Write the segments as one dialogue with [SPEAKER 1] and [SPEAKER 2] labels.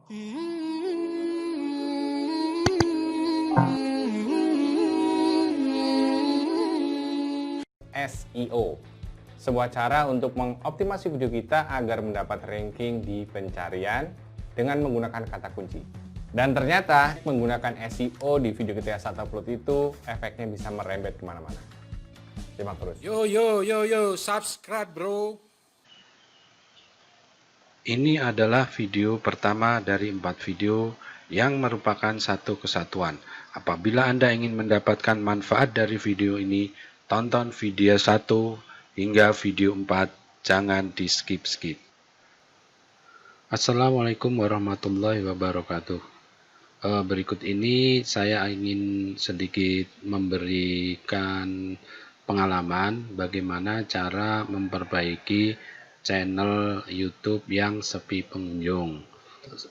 [SPEAKER 1] SEO, sebuah cara untuk mengoptimasi video kita agar mendapat ranking di pencarian dengan menggunakan kata kunci. Dan ternyata menggunakan SEO di video kita saat upload itu efeknya bisa merembet kemana-mana. Simak terus.
[SPEAKER 2] Yo, subscribe bro.
[SPEAKER 3] Ini adalah video pertama dari 4 video yang merupakan satu kesatuan. Apabila Anda ingin mendapatkan manfaat dari video ini, tonton video 1 hingga video 4, jangan di skip-skip. Assalamualaikum warahmatullahi wabarakatuh. Berikut ini saya ingin sedikit memberikan pengalaman bagaimana cara memperbaiki channel YouTube yang sepi pengunjung.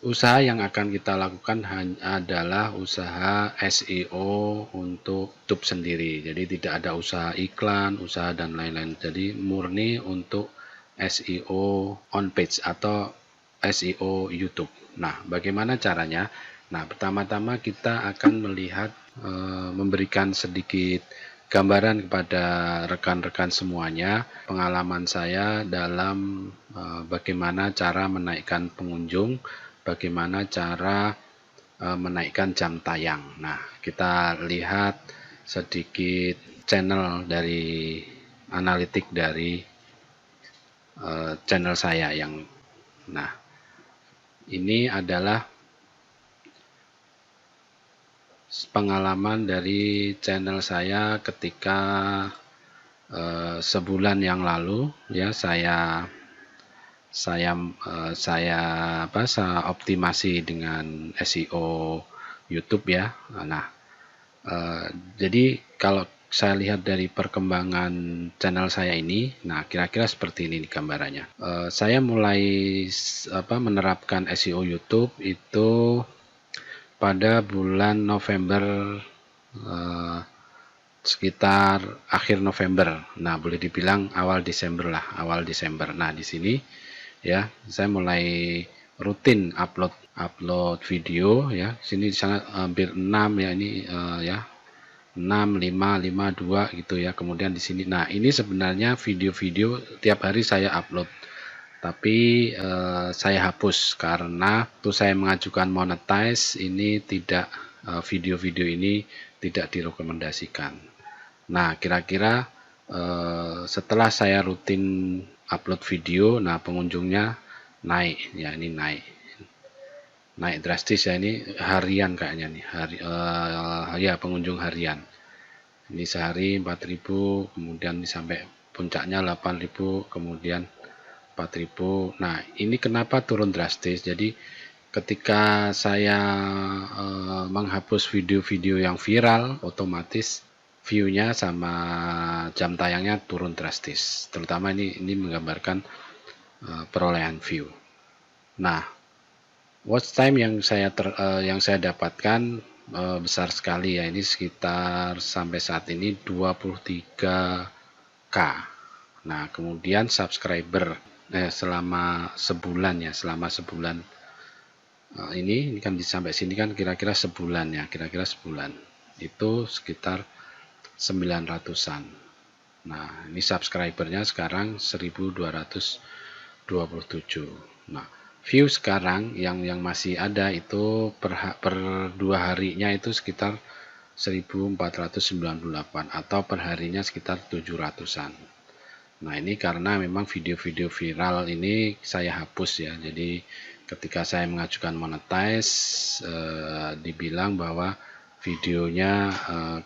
[SPEAKER 3] Usaha yang akan kita lakukan adalah usaha SEO untuk YouTube sendiri. Jadi tidak ada usaha iklan, usaha dan lain-lain. Jadi murni untuk SEO on page atau SEO YouTube. Nah, bagaimana caranya? Nah, pertama-tama kita akan melihat memberikan sedikit gambaran kepada rekan-rekan semuanya pengalaman saya dalam bagaimana cara menaikkan pengunjung, bagaimana cara menaikkan jam tayang. Nah, kita lihat sedikit channel dari analitik dari channel saya yang ini adalah pengalaman dari channel saya ketika sebulan yang lalu ya saya optimasi dengan SEO YouTube ya. Jadi kalau saya lihat dari perkembangan channel saya ini, nah kira-kira seperti ini gambarannya. Saya mulai menerapkan SEO YouTube itu pada bulan November, sekitar akhir November. Nah, boleh dibilang awal Desember lah, awal Desember. Nah, di sini ya, saya mulai rutin upload video ya. Sini di sana hampir 6 ya ini ya. 6, 5, 5, 2 gitu ya. Kemudian di sini. Nah, ini sebenarnya video-video tiap hari saya upload. Tapi saya hapus karena tuh saya mengajukan monetize ini tidak video-video ini tidak direkomendasikan. Nah, kira-kira setelah saya rutin upload video, nah pengunjungnya naik ya, ini naik drastis ya, ini harian kayaknya nih ya pengunjung harian. Ini sehari 4.000, kemudian sampai puncaknya 8.000, kemudian 4.000. Nah, ini kenapa turun drastis? Jadi ketika saya menghapus video-video yang viral, otomatis view-nya sama jam tayangnya turun drastis. Terutama ini menggambarkan perolehan view. Nah, watch time yang saya dapatkan besar sekali ya. Ini sekitar sampai saat ini 23K. Nah, kemudian subscriber selama sebulan ya, ini kan sampai sini kan kira-kira sebulan ya, kira-kira sebulan itu sekitar 900-an. Nah, ini subscribernya sekarang 1227. Nah, view sekarang yang masih ada itu per 2 harinya itu sekitar 1498 atau per harinya sekitar 700-an. Nah, ini karena memang video-video viral ini saya hapus ya. Jadi ketika saya mengajukan monetize dibilang bahwa videonya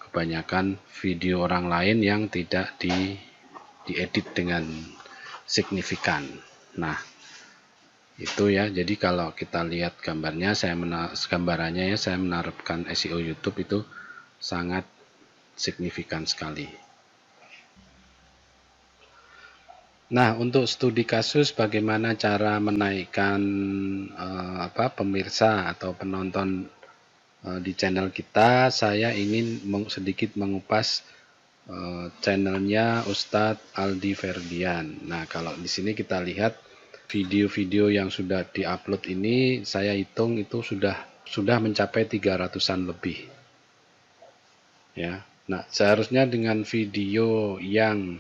[SPEAKER 3] kebanyakan video orang lain yang tidak diedit dengan signifikan. Nah, itu ya. Jadi kalau kita lihat gambarnya, gambarannya ya, saya menerapkan SEO YouTube itu sangat signifikan sekali. Nah, untuk studi kasus bagaimana cara menaikkan pemirsa atau penonton di channel kita, saya ingin sedikit mengupas channelnya Ustadz Aldi Ferdian. Nah, kalau di sini kita lihat Video-video yang sudah diupload ini saya hitung itu sudah mencapai 300-an lebih. Ya. Nah, seharusnya dengan video yang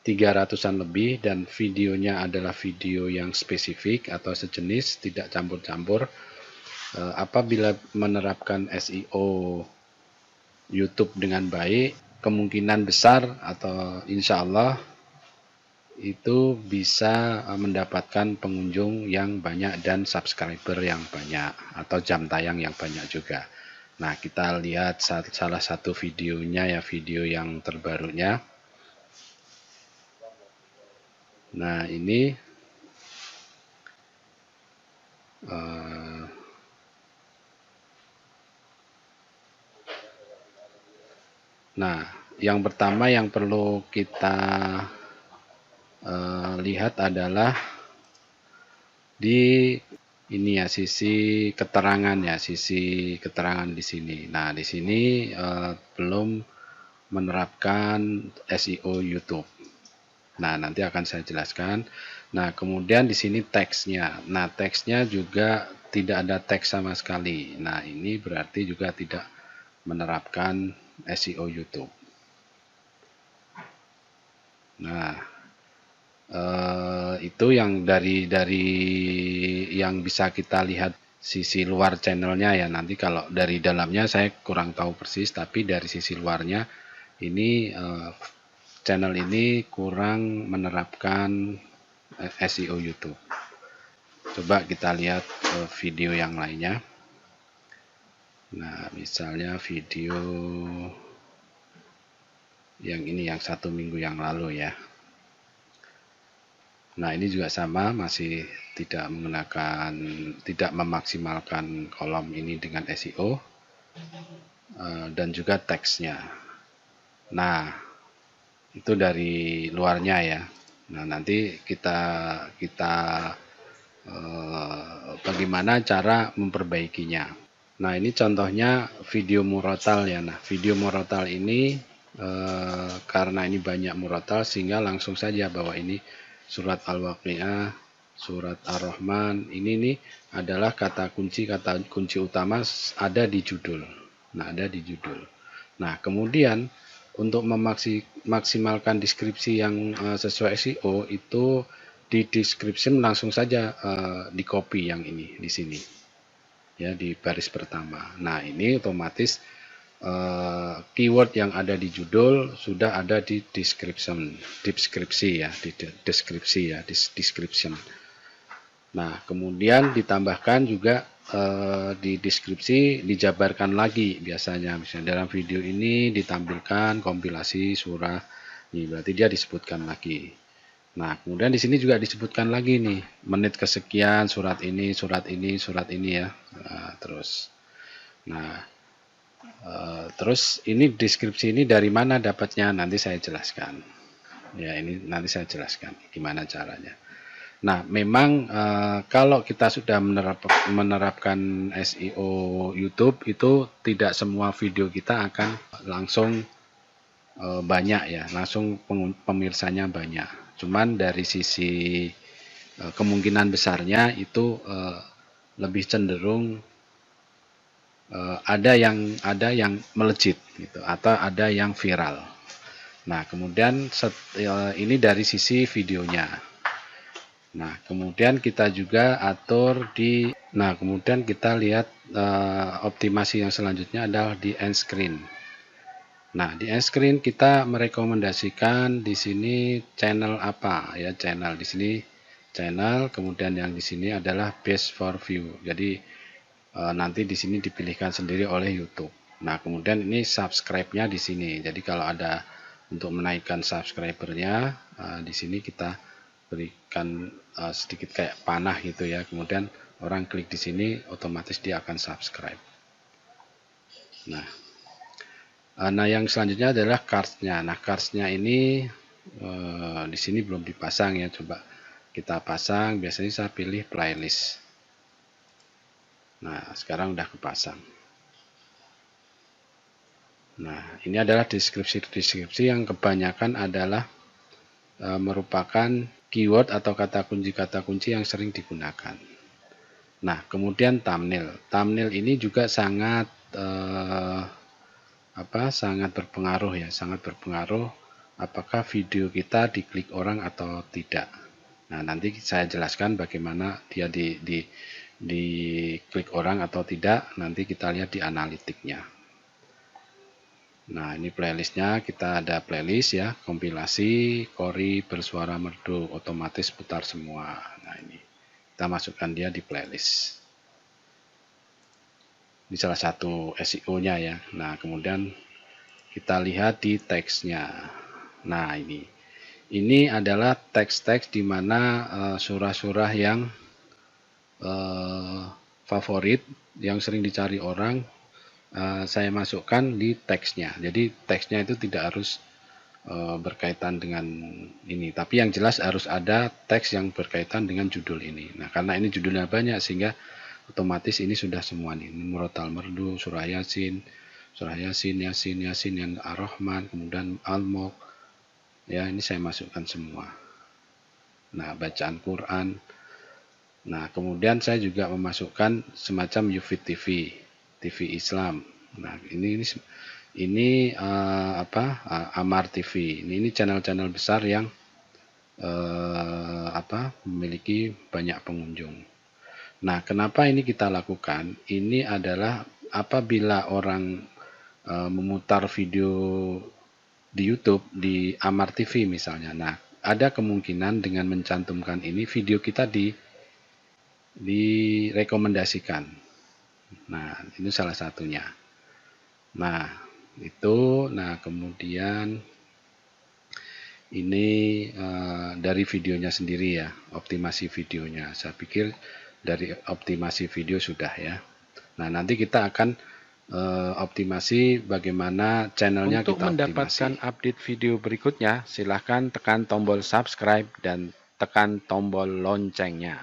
[SPEAKER 3] 300-an lebih dan videonya adalah video yang spesifik atau sejenis, tidak campur-campur, apabila menerapkan SEO YouTube dengan baik, kemungkinan besar atau insya Allah itu bisa mendapatkan pengunjung yang banyak dan subscriber yang banyak atau jam tayang yang banyak juga. Nah, kita lihat salah satu videonya ya, video yang terbarunya. Nah, ini nah, yang pertama yang perlu kita lihat adalah di ini ya, sisi keterangan di sini. Nah, di sini belum menerapkan SEO YouTube. Nah, nanti akan saya jelaskan. Nah, kemudian di sini teksnya. Nah, teksnya juga tidak ada teks sama sekali. Nah, ini berarti juga tidak menerapkan SEO YouTube. Nah, itu yang dari yang bisa kita lihat sisi luar channelnya ya. Nanti kalau dari dalamnya saya kurang tahu persis, tapi dari sisi luarnya ini channel ini kurang menerapkan SEO YouTube. Coba kita lihat video yang lainnya. Nah, misalnya video yang ini, yang 1 minggu yang lalu ya. Nah, ini juga sama, masih tidak memaksimalkan kolom ini dengan SEO dan juga teksnya. Nah, itu dari luarnya ya. Nah, nanti kita bagaimana cara memperbaikinya. Nah, ini contohnya video murotal ya. Nah, video murotal ini karena ini banyak murotal sehingga langsung saja bahwa ini surat Al-Waqiah, surat Ar-Rahman, ini nih adalah kata kunci utama ada di judul. Nah, ada di judul. Nah, kemudian untuk memaksimalkan deskripsi yang sesuai SEO itu di description langsung saja di copy yang ini di sini. Ya, di baris pertama. Nah, ini otomatis keyword yang ada di judul sudah ada di deskripsi ya, description. Nah, kemudian ditambahkan juga di deskripsi dijabarkan lagi biasanya, misalnya dalam video ini ditampilkan kompilasi surah, ini berarti dia disebutkan lagi. Nah, kemudian di sini juga disebutkan lagi nih, menit kesekian surat ini ya. Nah, terus ini deskripsi ini dari mana dapatnya, nanti saya jelaskan. Ya, ini nanti saya jelaskan gimana caranya. Nah, memang kalau kita sudah menerapkan SEO YouTube itu tidak semua video kita akan langsung banyak ya, langsung pemirsanya banyak. Cuman dari sisi kemungkinan besarnya itu lebih cenderung ada yang melejit gitu, atau ada yang viral. Nah, kemudian ini dari sisi videonya. Nah, kemudian kita juga atur kemudian kita lihat optimasi yang selanjutnya adalah di end screen. Nah, di end screen kita merekomendasikan di sini channel apa ya, channel di sini channel, kemudian yang di sini adalah best for view. Jadi nanti di sini dipilihkan sendiri oleh YouTube. Nah, kemudian ini subscribe-nya di sini. Jadi kalau ada untuk menaikkan subscribernya, di sini kita berikan sedikit kayak panah gitu ya. Kemudian orang klik di sini, otomatis dia akan subscribe. Nah, yang selanjutnya adalah cards-nya. Nah, cards-nya ini di sini belum dipasang ya. Coba kita pasang. Biasanya saya pilih playlist. Nah, sekarang udah kepasang. Nah, ini adalah deskripsi yang kebanyakan adalah merupakan keyword atau kata kunci yang sering digunakan. Nah, kemudian thumbnail. Thumbnail ini juga sangat sangat berpengaruh ya, sangat berpengaruh apakah video kita diklik orang atau tidak. Nah, nanti saya jelaskan bagaimana dia diklik orang atau tidak, nanti kita lihat di analitiknya. Nah, ini playlistnya, kita ada playlist ya, kompilasi, Kori bersuara merdu, otomatis putar semua. Nah, ini kita masukkan dia di playlist. Ini salah satu SEO-nya ya. Nah, kemudian kita lihat di teksnya. Nah, ini adalah teks-teks di mana surah-surah yang favorit, yang sering dicari orang, saya masukkan di teksnya. Jadi teksnya itu tidak harus berkaitan dengan ini, tapi yang jelas harus ada teks yang berkaitan dengan judul ini. Nah, karena ini judulnya banyak sehingga otomatis ini sudah semua nih, Muratal Merdu, Surah Yasin, Yasin, yang Ar-Rahman, kemudian Al-Mulk. Ya, ini saya masukkan semua. Nah, bacaan Quran. Nah, kemudian saya juga memasukkan semacam Yufid TV, TV Islam. Nah, ini Amar TV. Ini channel-channel besar yang memiliki banyak pengunjung. Nah, kenapa ini kita lakukan? Ini adalah apabila orang memutar video di YouTube di Amar TV misalnya. Nah, ada kemungkinan dengan mencantumkan ini video kita direkomendasikan. Nah, ini salah satunya. Nah, itu. Nah, kemudian ini dari videonya sendiri ya, optimasi videonya. Saya pikir dari optimasi video sudah ya. Nah, nanti kita akan optimasi bagaimana channelnya
[SPEAKER 4] Untuk
[SPEAKER 3] kita
[SPEAKER 4] mendapatkan
[SPEAKER 3] optimasi.
[SPEAKER 4] update video berikutnya, silahkan tekan tombol subscribe dan tekan tombol loncengnya.